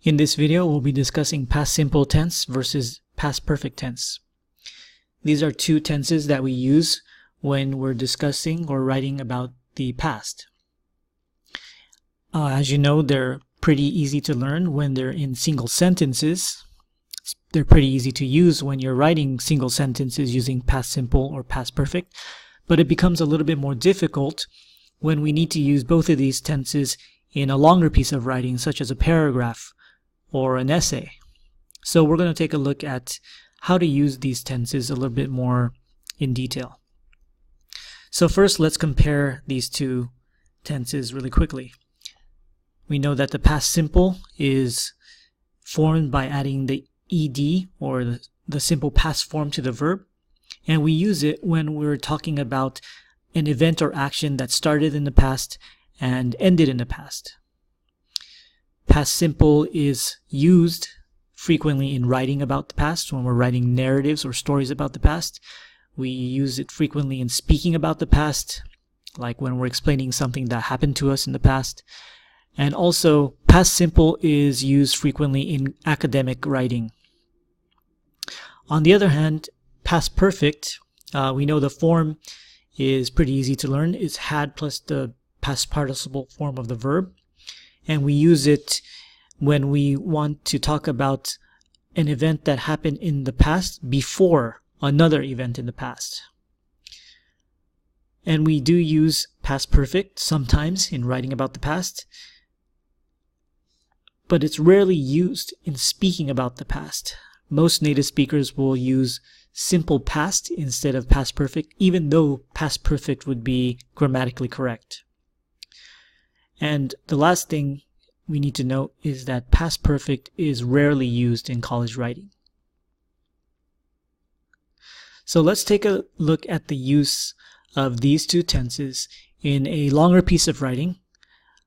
In this video, we'll be discussing past simple tense versus past perfect tense. These are two tenses that we use when we're discussing or writing about the past. As you know, they're pretty easy to learn when they're in single sentences. They're pretty easy to use when you're writing single sentences using past simple or past perfect, but it becomes a little bit more difficult when we need to use both of these tenses in a longer piece of writing, such as a paragraph or an essay. So we're going to take a look at how to use these tenses a little bit more in detail. So first, let's compare these two tenses really quickly. We know that the past simple is formed by adding the ed, or the simple past form, to the verb, and we use it when we're talking about an event or action that started in the past and ended in the past. Past simple is used frequently in writing about the past. When we're writing narratives or stories about the past, we use it frequently in speaking about the past, like when we're explaining something that happened to us in the past. And also, past simple is used frequently in academic writing. On the other hand, past perfect, we know the form is pretty easy to learn. It's had plus the past participle form of the verb. And we use it when we want to talk about an event that happened in the past before another event in the past. And we do use past perfect sometimes in writing about the past, but it's rarely used in speaking about the past. Most native speakers will use simple past instead of past perfect, even though past perfect would be grammatically correct. And the last thing we need to note is that past perfect is rarely used in college writing. So let's take a look at the use of these two tenses in a longer piece of writing,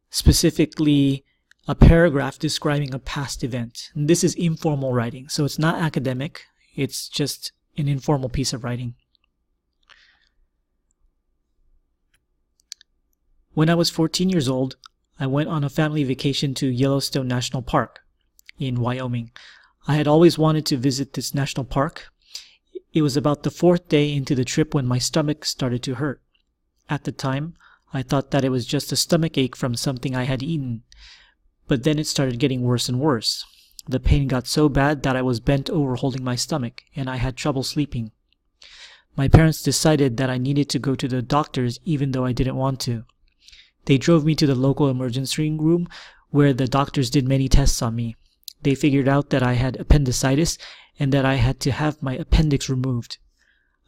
specifically a paragraph describing a past event. And this is informal writing, so it's not academic, it's just an informal piece of writing. When I was 14 years old, I went on a family vacation to Yellowstone National Park in Wyoming. I had always wanted to visit this national park. It was about the fourth day into the trip when my stomach started to hurt. At the time, I thought that it was just a stomach ache from something I had eaten. But then it started getting worse and worse. The pain got so bad that I was bent over holding my stomach, and I had trouble sleeping. My parents decided that I needed to go to the doctors even though I didn't want to. They drove me to the local emergency room where the doctors did many tests on me. They figured out that I had appendicitis and that I had to have my appendix removed.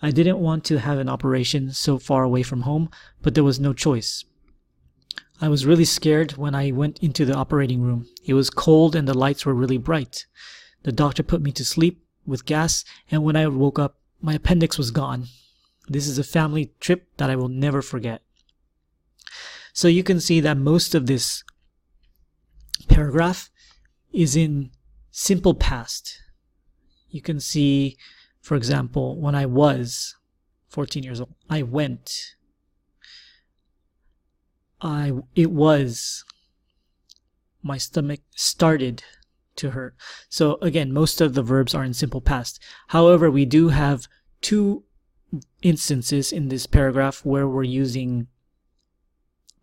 I didn't want to have an operation so far away from home, but there was no choice. I was really scared when I went into the operating room. It was cold and the lights were really bright. The doctor put me to sleep with gas, and when I woke up, my appendix was gone. This is a family trip that I will never forget. So you can see that most of this paragraph is in simple past. You can see, for example, when I was 14 years old, I went. It was. My stomach started to hurt. So again, most of the verbs are in simple past. However, we do have two instances in this paragraph where we're using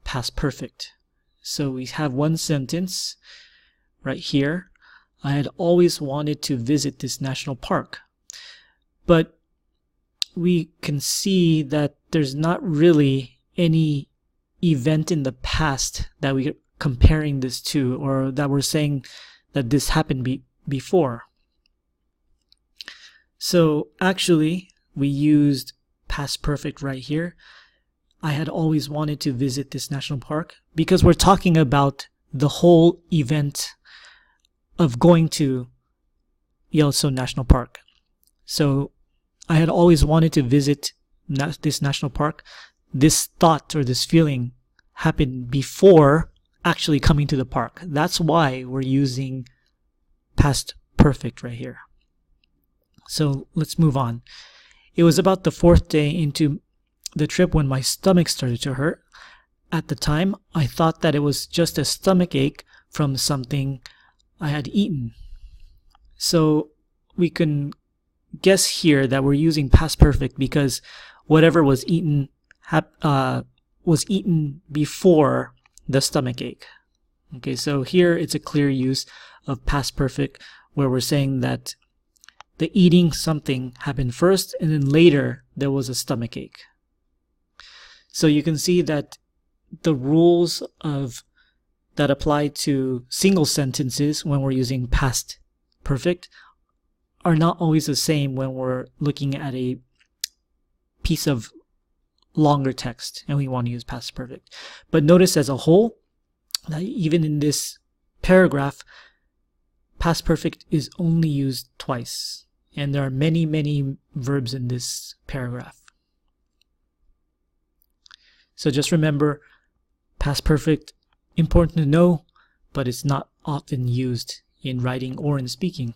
past perfect. So we have one sentence right here. I had always wanted to visit this national park. But we can see that there's not really any event in the past that we're comparing this to, or that we're saying that this happened before. So actually, we used past perfect right here. I had always wanted to visit this national park because we're talking about the whole event of going to Yellowstone National Park. So I had always wanted to visit this national park. This thought or this feeling happened before actually coming to the park. That's why we're using past perfect right here. So let's move on. It was about the fourth day into the trip when my stomach started to hurt. At the time, I thought that it was just a stomach ache from something I had eaten. So we can guess here that we're using past perfect because whatever was eaten before the stomach ache. Okay, so here it's a clear use of past perfect where we're saying that the eating something happened first and then later there was a stomach ache. So you can see that the rules that apply to single sentences when we're using past perfect are not always the same when we're looking at a piece of longer text and we want to use past perfect. But notice as a whole that even in this paragraph, past perfect is only used twice. And there are many, many verbs in this paragraph. So just remember, past perfect, important to know, but it's not often used in writing or in speaking.